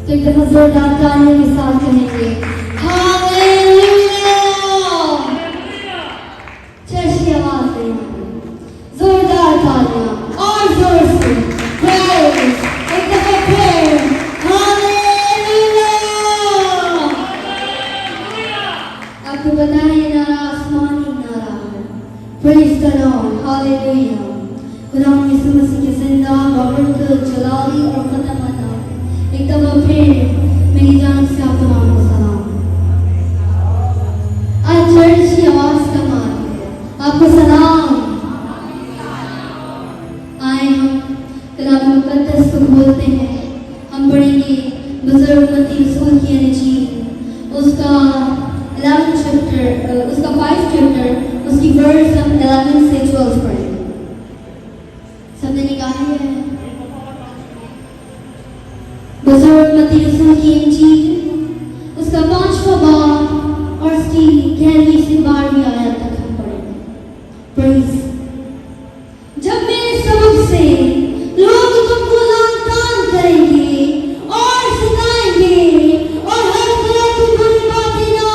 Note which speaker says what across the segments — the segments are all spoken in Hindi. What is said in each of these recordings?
Speaker 1: तो एक दफा जोरदार तालियों के साथ कहेंगे हालेलुया। चर्च की आवाज से जोरदार तालियां और जोर से प्रेज, एक दफा फिर हालेलुया। आपको पता है ये नारा आसमानी नारा है, प्रेज द लॉर्ड, हालेलुया। खुदा यीशु मसीह के जिंदा बाबरकत जलाली और खत्म एक दफा फिर मेरी जानिब से आप तमाम को सलाम। आज चर्च की आवाज का मान आपको सलाम। आए हम कलाम मुकद्दस को बोलते हैं, हम पढ़ेंगे बुजुर्ग मत्ती रसूल की इंजील उसका 11 चैप्टर, उसका 5 चैप्टर, उसकी वर्स हम 11 से 12 पढ़ेंगे। सबने निकाली है बुजुर्ग मत्ती रसूल की इंजील उसका 5वां बाब और उसकी 11वीं से 12वीं आयत तक हम पढ़ेंगे। प्रेज। जब मेरे सबब से लोग तुमको लांतान करेंगे और सताएंगे और हर तरह की बुरी बातें ना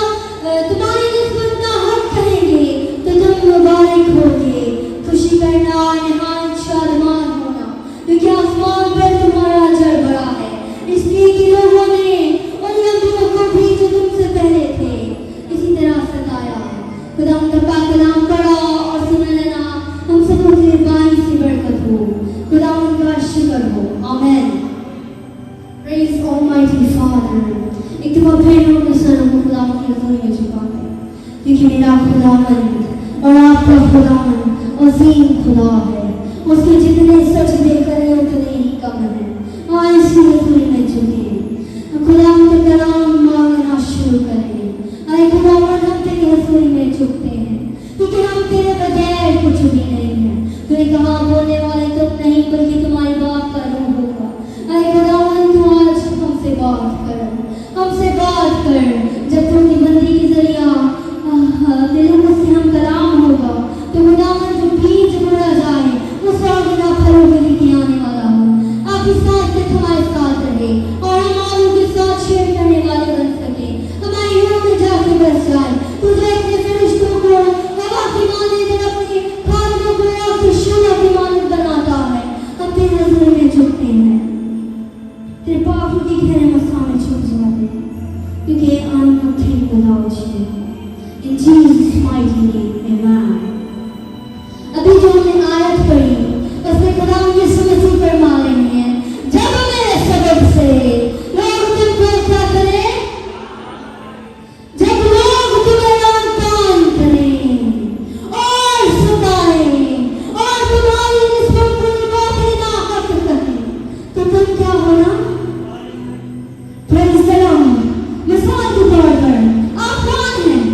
Speaker 1: तुम्हारी निस्बत ना हक कहेंगे तो तुम मुबारक होगे, खुशी करना और नहायत शादमान होना, क्योंकि आसमान पर तुम्हारा अजर बड़ा है, इसलिए कि लोगों ने उन नबियों को भी जो तुमसे पहले थे इसी तरह सताया। खुदा उनका पाक कलाम पढ़ा और सुन लेना, हम सबको के बाई से बरकत हो, खुदा उनका शुक्र हो, आमीन। Praise almighty father. एक दफा फिर हम अपने सरों को खुदा की हज़ूरी में झुकाएं, क्योंकि मेरा खुदावंद और आपका खुदावंद अजीम खुदा है, उसके जितने सजदे करें उतने ही कम है। आज इसी हज़ूरी में झुके, खुदा का कलाम मांगना शुरू करें। आए खुदावंद हम तेरी हज़ूरी में झुकते हैं, क्योंकि हम तेरे बगैर कुछ भी नहीं है। तूने कहा बोलने वाले तुम नहीं बल्कि तुम्हारी बात का रूह होगा। आए खुदावंद तू आज हमसे बात कर, हमसे बात कर। जब तू अपनी बंदी के जरिया दिलों से हम कलाम होगा तो खुदावंद जो बीज बोया जाए वो 100 गुना फलों को लेके आने वाला हो। आपकी साथ तक हमारे साथ रहे और हम आलू के साथ शेयर करने वाले बन सके, हमारे घरों में जाके बस जाए। तुझे अपने फरिश्तों को हवा की मानद अपने खानों को आपकी शूला की मानद बनाता है। हम तेरे हज़ूर में झुकते हैं, तेरे पापों की गहरे मस्तां में झुक जाते हैं, क्योंकि uncomplete without you. In Jesus' mighty name, amen. अभी जो हमने आयत पढ़ी उसमें खुदा यीशु मसीह फरमा रहे हैं, जब मेरे सबब से लोग तुमको क्या करें, जब लोग तुम्हें लांतान करें और सताएं और तुम्हारी निस्बत बुरी बातें ना हक करें तो तुम क्या होना। Praise the Lord. मिसाल के तौर पर आप कौन हैं?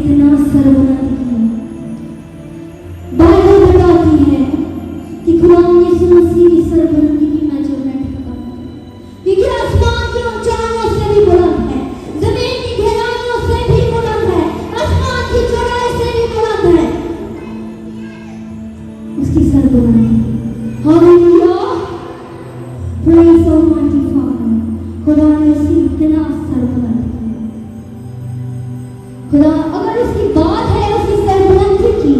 Speaker 1: इतना सरबलंद किया। बाइबल बताती है कि खुदा यीशु मसीह की सरबलंदी की मैं जो मैं ठहरा, क्योंकि आसमान की ऊंचाइयों से भी बुलंद है, जमीन की गहराइयों से भी बुलंद है, आसमान की चौड़ाई से भी बुलंद है उसकी सरबलंदी। Hallelujah, praise almighty father. खुदा ने उसे इतना सरबलंद किया। खुदा अगर उसकी बात है उसकी सरबलंदी की,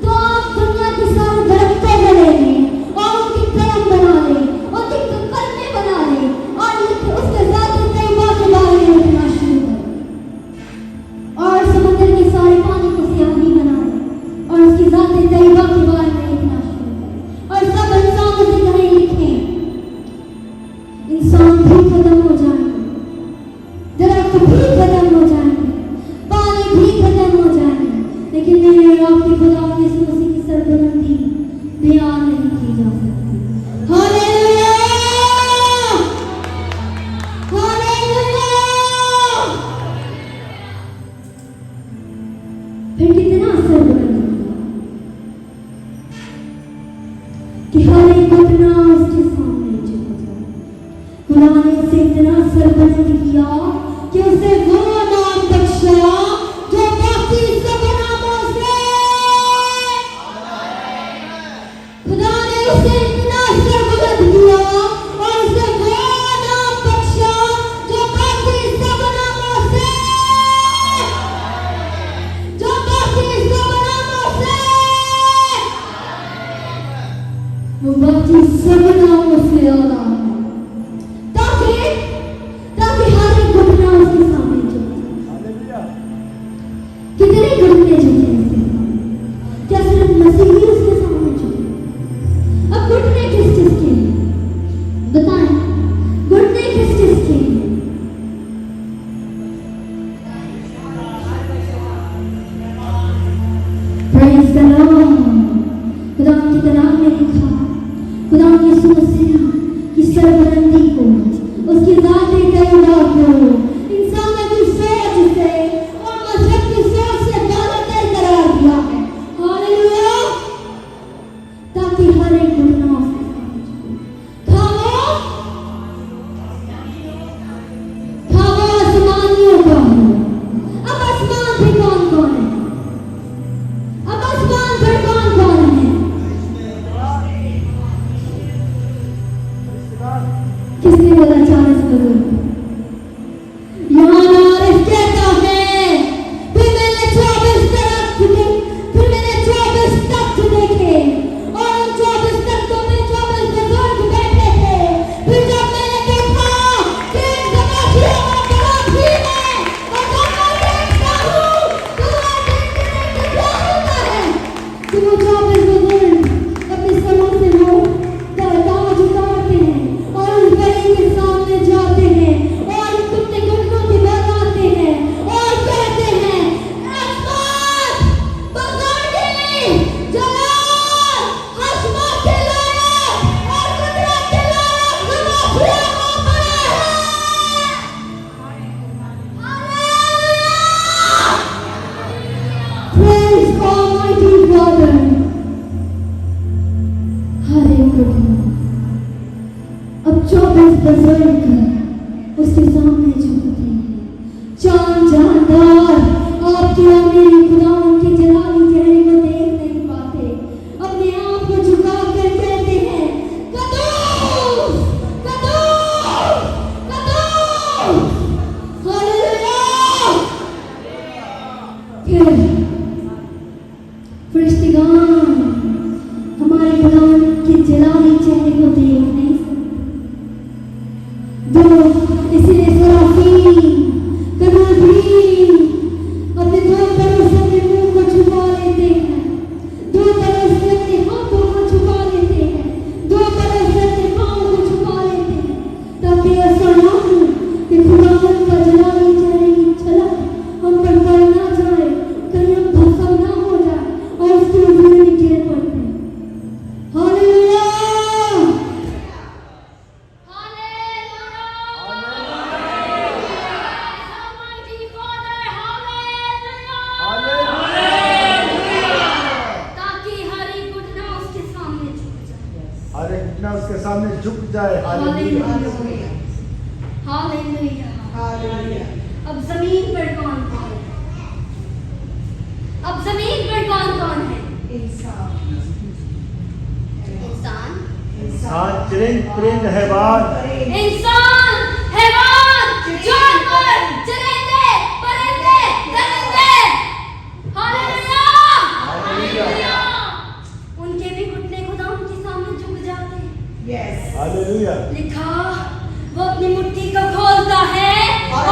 Speaker 1: तो आप दुनिया के सारे दरख्तों को ले लें और उनकी कलम बना लें, उनकी कलमे बना लें और उसके ज़ात-ए तैयबा के बारे में लिखना शुरू करें और समुद्र के सारे पानी को स्याही बना लें और उसकी ज़ात-ए तैयबा के बारे में लिखना शुरू करें और सब इंसानों से कहें लिखें। इंसान भी खत्म हो जाएंगे, दरख्त भी खत्म हो जाएंगे, पानी भी खत्म हो जाएंगे, लेकिन मेरे और आपके खुदा यीशु मसीह की सरबलंदी बयान नहीं की जा सकती। Hallelujah, hallelujah. फिर कितना सरबलंद किया कि हर एक घटना उसके सामने झुक जाए। खुदा ने उसे इतना सरबलंद किया कि उसे वो नाम बख्शा जो बाकी सब नामों से, खुदा ने उसे इतना सरबलंद किया और उसे वो नाम बख्शा जो बाकी सब नामों से, जो बाकी सब नामों से, वो बाकी सब नामों से ज़्यादा है, ताकि हर एक घटना उसके सामने झुक जाए। कितने घटने झुके उसके सामने? क्या सिर्फ मसीह ही उसके सामने झुके? अब घटने किस चीज के हैं बताएं? घटने किस चीज के हैं? Praise the Lord. खुदा की कलाम में लिखा, खुदा यीशु मसीह की सरबलंदी को, उसकी ज़ात-ए तैयबा को इंसानों की सोच से और मज़हब की सोच से बालतर करार दिया है। हालेलुया, ताकि हर एक घटना उसके सामने झुके। खाओ आसमानियों का हो। अब आसमान पे कौन कौन है? अब आसमान पर कौन कौन है? किसने बोला 40 बुजुर्ग? यूहन्ना आरिफ कहता है, फिर मैंने 24 तख्त देखे और उन 24 तख्तों में 24 बुजुर्ग बैठे थे। फिर जब मैंने देखा कि एक गवाहियों में बड़ा भीड़ है और जब मैं देखता हूँ तो मैं देखते क्या होता है कि वो 24 बुजुर्ग अपने सरों से वो ताज उतारते हैं और उस बलि के सामने जाते हैं और अपने घुटनों के बल आते हैं और कहते हैं, अकबर, बुजुर्गी, जलाल, हशमत के लायक और कुदरत के लायक गवाहियों को पड़ा है। Praise Almighty Father। हर एक घटना अब 24 बुजुर्ग उसके सामने झुकते हैं। चांद जानदार आपके और मेरे खुदा उनके जलाली चेहरे को देख नहीं पाते, अपने आप को झुका कर कहते हैं, कदूस, कदूस, कदूस। हालेलुया। फिर फरिश्तेगान हमारे खुदा के जलाली चेहरे को देख नहीं सकते। दो इसलिए सराफीन, करूबीन अपने दो पैरों से अपने मुंह को छुपा लेते हैं, दो पैरों से अपने हाथों को छुपा लेते हैं, दो पैरों से अपने पाँव को छुपा लेते हैं, ताकि ऐसा ना हो कि खुदावंद का जलाली चेहरे की झलक हम पर पड़ ना जाए, कहीं हम भस्म ना हो जाए और उसकी उजड़ी की किरण
Speaker 2: सामने झुक जाए। हालेलुया।
Speaker 1: हालेलुया। अब जमीन पर कौन कौन है? अब जमीन पर कौन कौन है? इंसान,
Speaker 2: परिंद, हैवान,
Speaker 1: इंसान, हैवान, जानवर, चरिंदे, परिंदे, दरिंदे। हालेलुया। उनके भी घुटने खुदा उनके सामने झुक जाते हैं।
Speaker 2: हालेलुया।
Speaker 1: लिखा, वो अपनी मुट्ठी को खोलता है और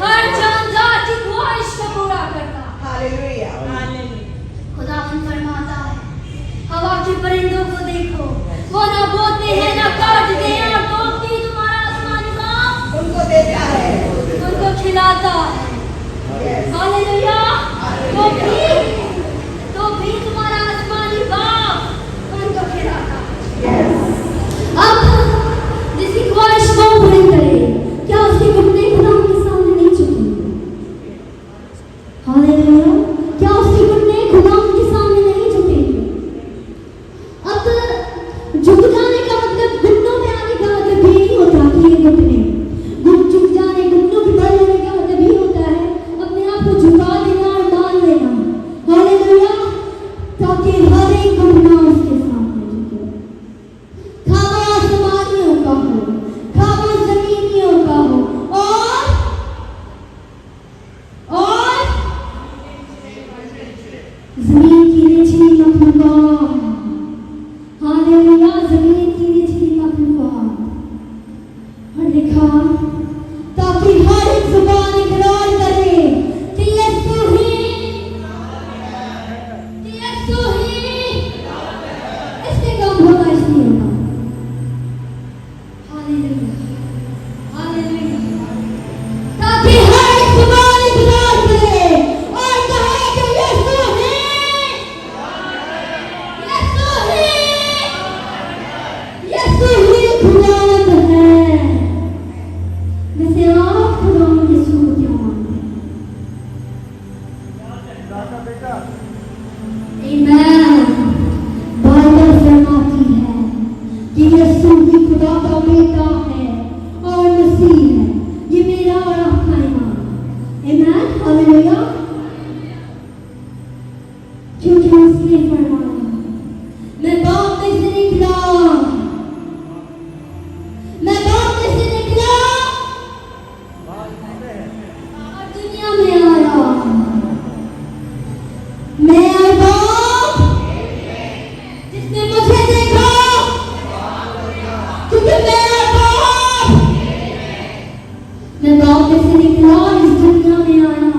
Speaker 1: हर जानदार की ख्वाहिश को पूरा करता है। खुदा फरमाता है, हवा के परिंदों को देखो, वो ना बोते हैं ना काटते हैं, और तो भी तुम्हारा आसमानी बाप उनको देता है, उनको खिलाता है। हालेलुया। तो भी तुम्हारा आसमानी बाप उनको खिलाता है। अब जिसकी ख्वाहिश वो पूरी करे, क्या उसके घुटने खुदा के सामने नहीं झुकेंगे? हालेलुया। क्या उसके घुटने खुदा के सामने नहीं झुकेंगे? अब झुक जाने का मतलब, घुटनों में आने का मतलब ये नहीं होता कि ये घुटने झुक जाने, घुटनों के बल होने का मतलब ये होता है अपने आप को झुका देना और मान लेना। हालेलुया। ताकि हर एक घुटना उसके सामने झुके, खावा आसमानियों का हो, खावा जमीनियों का हो, और जमीन की निचली मखलूकात। हालेलुया। जमीन की निचली मखलूकात। और लिखा, ताकि हर एक जुबान इकरार करे कि यीशु ही इसके काम होगा, इसलिए होगा। हालेलुया। हालेलुया। ताकि हर एक जुबान इकरार करे और कहे कि यीशु ही खुदावंद है। वैसे आप खुदावंद यीशु को क्या मानते हैं? आमीन। बाइबल फरमाती है कि यीशु भी खुदा का बेटा है और मसीह है। ये मेरा और आपका ईमान है। आमीन। हालेलुया। क्योंकि उसने फरमाया, मैं बाप में से निकला, मैं बाप में से निकला और दुनिया में आया। मैं और बाप, जिसने मुझे देखा, क्योंकि मैं बाप में से निकला और इस दुनिया में आया।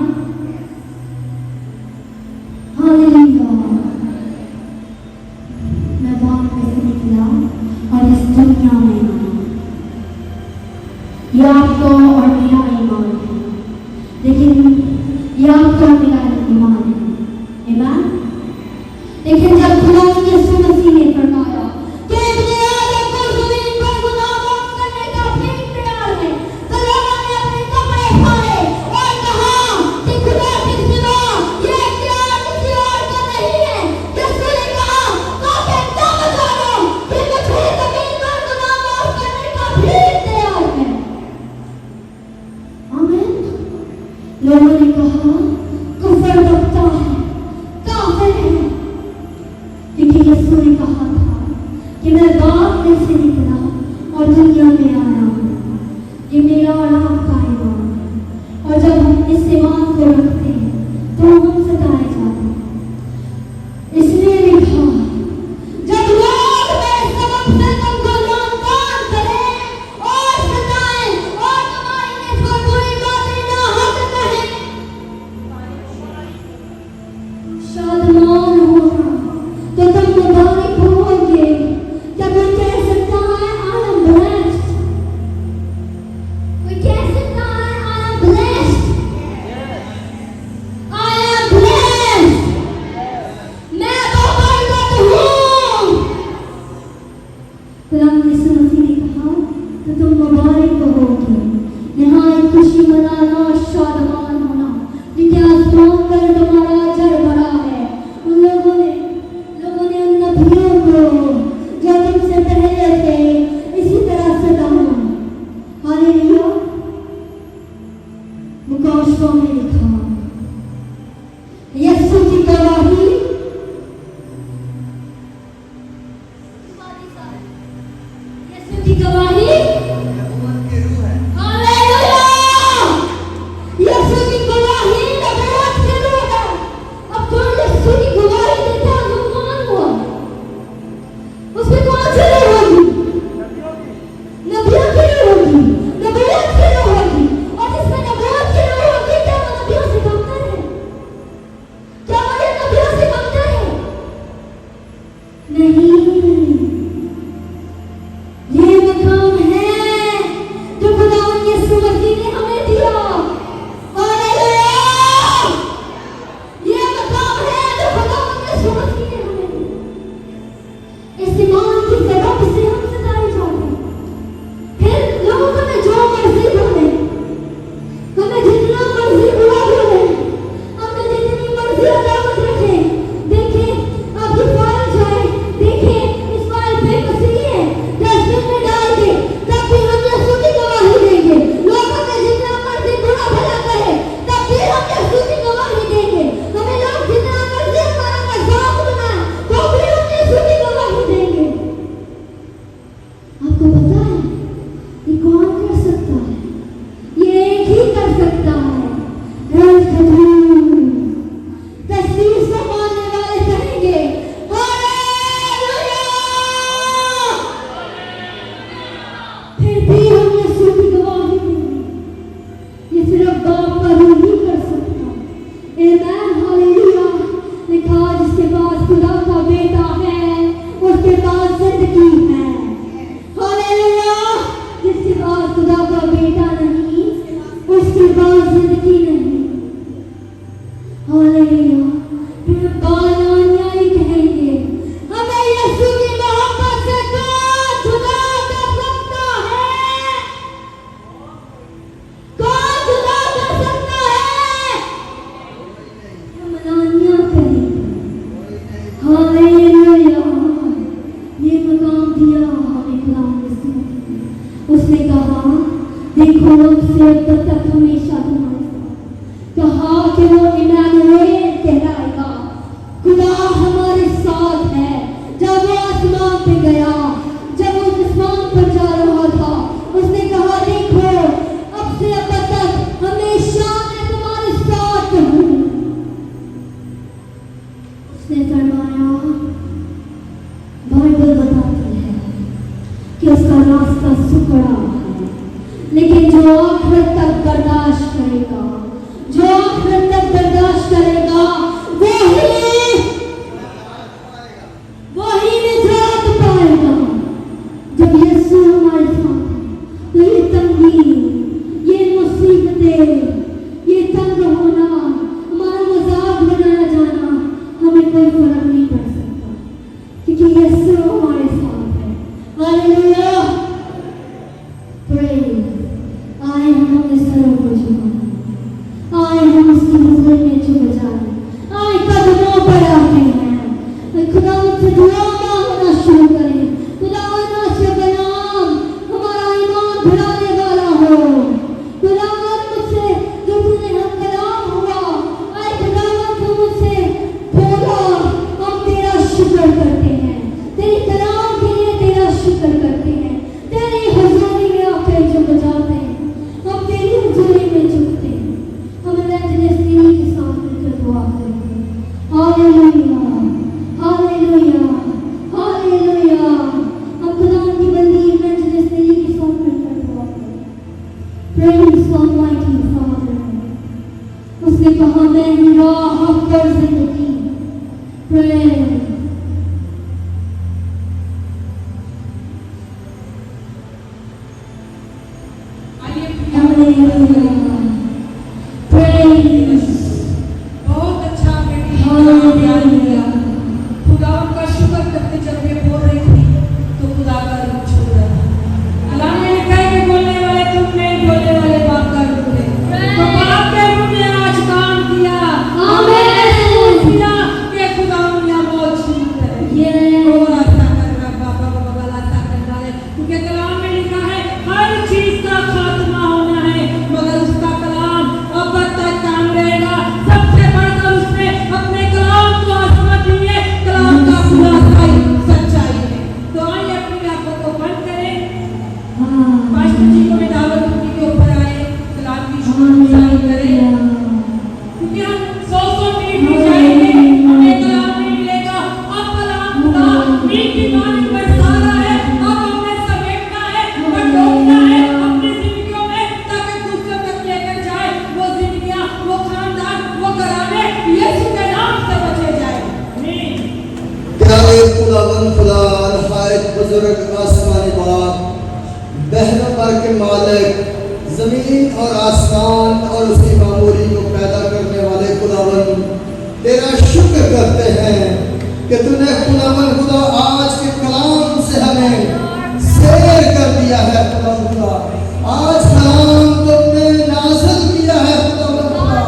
Speaker 1: हालेलुया। मैं बाप में से निकला और इस दुनिया में आया। ये आपको और मेरा ईमान है, लेकिन ये आपका और मेरा ईमान है। आमीन। लेकिन जब खुदा यीशु मसीह ने फरमाया कि इब्ने आदम को जमीन पर गुनाह माफ करने का ठीक तैयार है, तो लोगों ने अपने कपड़े फाड़े और कहा कि खुदा के सिवा ये इख्तियार किसी और का नहीं है। यीशु ने कहा, काफिर तुम जानो कि मुझे जमीन पर गुनाह माफ करने का ठीक तैयार है। आमीन। लोगों ने कहा, कुफर बकता है, काफिर है। लेकिन यीशु ने कहा था कि मैं बाप में से निकला और दुनिया में आया हूँ। ये मेरा और आपका ईमान है। और जब हम इस ईमान को रखते हैं तो हम सताए जाते हैं। इसलिए लिखा, जब लोग मेरे सबब से तुमको नादान करें और सताएं और तुम्हारी निस्बत बुरी बातें नाहक कहें, शादमान होना तो तुम मुबारक होगे। क्या कोई कह सकता है I am blessed? कोई कह सकता है I am blessed? I am blessed. देखा। यीशु की गवाही, यीशु की गवाही, हालेलुया। यीशु की गवाही नबूवत के लोग हैं। अब जो यीशु की गवाही देता है वो कौन हुआ? उसमें कौन सी नहीं होगी? नबियों की नहीं होगी, नबूवत की नहीं होगी। और जिसमें नबूवत की नहीं होगी, क्या वो नबियों से कमतर है? क्या वो ये नबियों से कमतर है? नहीं, ये मकाम है जो खुदावंद यीशु मसीह ने हमें दिया। हालेलुया। ये मकाम है जो खुदावंद यीशु मसीह ने हमें दिया। इस ईमान की जगह से हम सताए जाते हैं। फिर लोग हमें जो मर्जी बोले, हमें जितना मर्जी बुरा बोले, हमें जितनी मर्जी अदावत रखे। देखें, आप ये फाइल जाए, देखें इस फाइल पे मसीह है, डस्टबिन में डाल दे, तब भी हम यीशु की गवाही देंगे। लोग हमें जितना मर्जी बुरा भला कहे, तब भी हम यीशु की गवाही देंगे। हमें लोग जितना मर्जी हमारा मजाक बनाए, तो भी हम यीशु की गवाही देंगे। आपको पता है ये कौन कर सकता है? ये एक ही कर सकता है, रंग खजूर। तस्वीर से मानने वाले कहेंगे हालेलुया। फिर भी हम यीशु की गवाही देंगे। ये सिर्फ बाप का रूह ही कर सकता है। आमीन, हालेलुया। लिखा जिसके पास खुदा का बेटा है, उसके पास जिंदगी है। हालेलुया। जिसके पास खुदा का बेटा नहीं, उसके पास जिंदगी नहीं। हालेलुया। फिर बानान्यायी कहेंगे हमें यीशु की मोहब्बत से कौन जुदा कर सकता है? कौन जुदा कर सकता है? हम अनान्या कहेंगे हालेलुया। ये मकाम दिया हमें खुदावंद यीशु ने। उसने कहा देखो हमसे अब तक हमेशा तुम्हारे साथ। कहा कि वो इमानुएल कहलाएगा, खुदा हमारे साथ है। जब वो आसमान पे गया, जब वो आसमान पर जा रहा था, उसने कहा देखो अब से अब तक हमेशा मैं तुम्हारे साथ हूँ। उसने फरमाया, बाइबल बताती है कि उसका रास्ता सुखड़ा है, लेकिन जो आखिर तक बर्दाश्त करेगा, जो आखिर तक बर्दाश्त करेगा, वही निजात पाएगा। जब यीशु हमारे साथ है तो ये तंगी, ये मुसीबतें, ये तंग होना, हमारा मजाक बनाया जाना हमें कोई फर्क नहीं पड़ सकता, क्योंकि यीशु हमारे साथ है। हालेलुया। प्रेज। आए हम अपने सरों को झुकाएं, आए हम उसकी हुजूर में झुक जाएं, आए कदमों पर आते हैं। खुदावंद से दुआ मांगना शुरू करें। खुदावंद से कलाम हमारा ईमान बढ़ाने वाला हो। खुदावंद मुझसे जो तूने हम कलाम हुआ, आए खुदावंद तू मुझसे बोला, हम तेरा शुक्र करते हैं, तेरी कलाम के लिए तेरा शुक्र करते हैं, तेरी हुजूरी में आकर झुक जाते हैं, हम तेरी हुजूरी में झुकते हैं। हम इवेंजलिस्ट के साथ मिलकर दुआ करेंगे। Hallelujah, hallelujah, hallelujah. हम खुदावंद की बंदी इवेंजलिस्ट के साथ मिलकर दुआ करेंगे। Praise almighty father. उसने कहा मैं ही राह और जिंदगी। प्रेज।
Speaker 3: बहुत अच्छा बेटी, खुदावंद का शुक्र करते जब ये बोल रही थी तो खुदा का रूप छू रहा था। अल्लाह ने लिखा है कि बोलने वाले तुम नहीं, बोलने वाले बाप का रूप है। तो बाप के रूप ने आज काम किया। आमीन। किया कि खुदावंद यहाँ मौजूद है। और ऐसा करना बाबा बाबा ऐसा करना है, क्योंकि कलाम में लिखा है हर चीज का खात्मा होना है, मगर उसका कलाम अब तक कामयाब
Speaker 4: बुजुर्ग आसमानी बाप, बहनों पर के मालिक, जमीन और आसमान और उसकी मामूरी को पैदा करने वाले खुदावन, तेरा शुक्र करते हैं कि तूने खुदावन खुदा आज के कलाम से हमें शेर कर दिया है। खुदावन खुदा आज कलाम तुमने नाज़िल किया है। खुदावन खुदा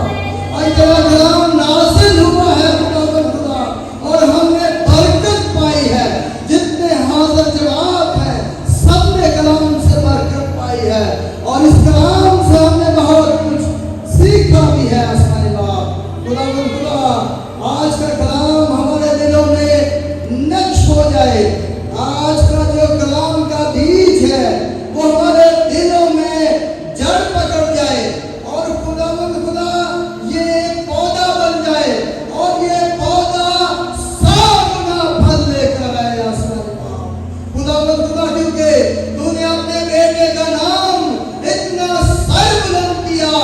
Speaker 4: आज तेरा कलाम नाज़िल हुआ है। खुदावन खुदा और हमने बरकत पाई है। जितने हाजिर जवाब हैं सबने कलाम से बरकत पाई है और इस कलाम से हमने बहुत कुछ सीखा भी है। आसमानी बाप खुदावन खुदा आज का कलाम हमारे दिलों में नक्श हो जाए। आज का जो कलाम का बीज है वो हमारे दिलों में जड़ पकड़ जाए और खुदावन खुदा ये पौधा बन जाए और ये पौधा 100 गुना फल लेकर आए। आसमानी बाप खुदावन खुदा क्योंकि तूने अपने बेटे का नाम इतना सर्वबुलंद किया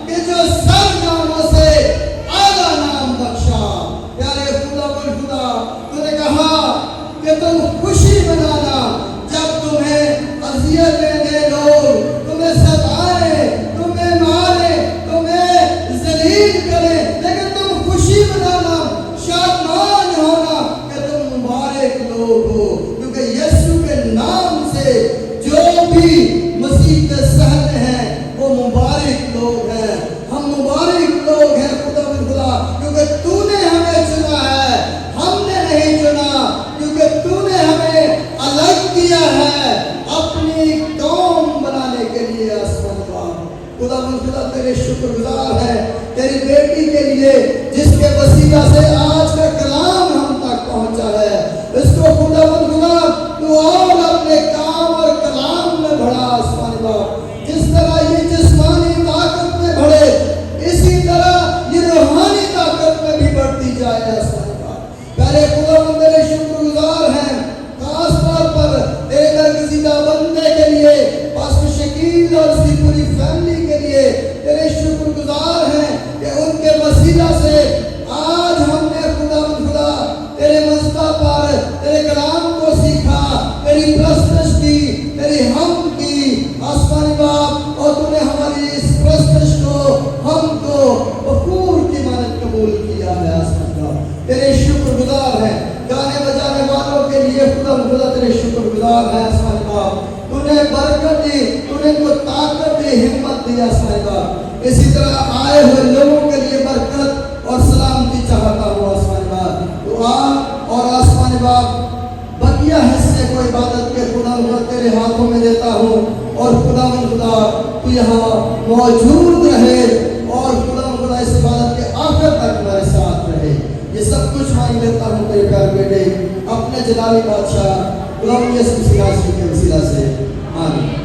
Speaker 4: कि जो सब नामों से आला नाम बख्शा। प्यारे खुदावन खुदा तूने कहा कि तुम खुशी मनाना जब तुम्हें अजियत देने लोग तुम्हें सताए, तुम्हें मारे, तुम्हें जलील करें, लेकिन तुम खुशी मनाना, शादमान होना कि तुम मुबारक लोग हो क्योंकि यीशु के नाम से जो भी मुसीबत सहते हैं वो मुबारक लोग हैं। हम मुबारक लोग हैं खुदावंद खुदा क्योंकि तूने हमें चुना है, हमने नहीं चुना क्योंकि तूने हमें अलग किया है अपनी कौम बनाने के लिए। आसमान बाप खुदावंद खुदा तेरे शुक्रगुजार हैं तेरी बेटी के लिए जिसके वसीला से आज का कलाम हम तक पहुंचा है। इसको खुदावंद खुदा तू और अपने काम और कलाम में बढ़ा। आसमान बाप जिस तरह ये जिस्मानी ताकत में बढ़े इसी तरह ये रूहानी ताकत में भी बढ़ती जाए। आसमान बाप प्यारे खुदावंद तेरे शुक्रगुजार हैं खास तौर पर तेरे बरगज़ीदा बंदे के लिए, पास्टर शकील और उसकी पूरी फैमिली के लिए तेरे शुक्रगुजार हैं कि उनके वसीला से आज हमने खुदावंद खुदा तेरे मस्ता पर तेरे कलाम को सीखा, तेरी प्रस्तश की, तेरी हम की। आसमानी बाप और तूने हमारी इस प्रस्तश को हमको बखूर की मानत कबूल किया है। आसमान बाप तेरे शुक्रगुजार हैं गाने बजाने वालों के लिए खुदावंद खुदा तेरे शुक्रगुजार हैं। आसमानी बाप तूने बरकत दी, तूने इनको ताकत दी, हिम्मत दी। आसमानी बाप इसी तरह आए हुए लोगों के लिए बरकत और सलामती चाहता हूँ। आसमानी बाप दुआ और आसमानी बाप बकिया हिस्से को इबादत के खुदावंद तेरे हाथों में देता हूँ और खुदावंद खुदा तू यहाँ मौजूद रहे और खुदावंद खुदा इस इबादत के आखिर तक मेरे साथ रहे। ये सब कुछ मांग लेता हूँ तेरे प्यारे बेटे अपने जलाली बादशाह खुदावंद यीशु मसीह के वसीला से। आमीन।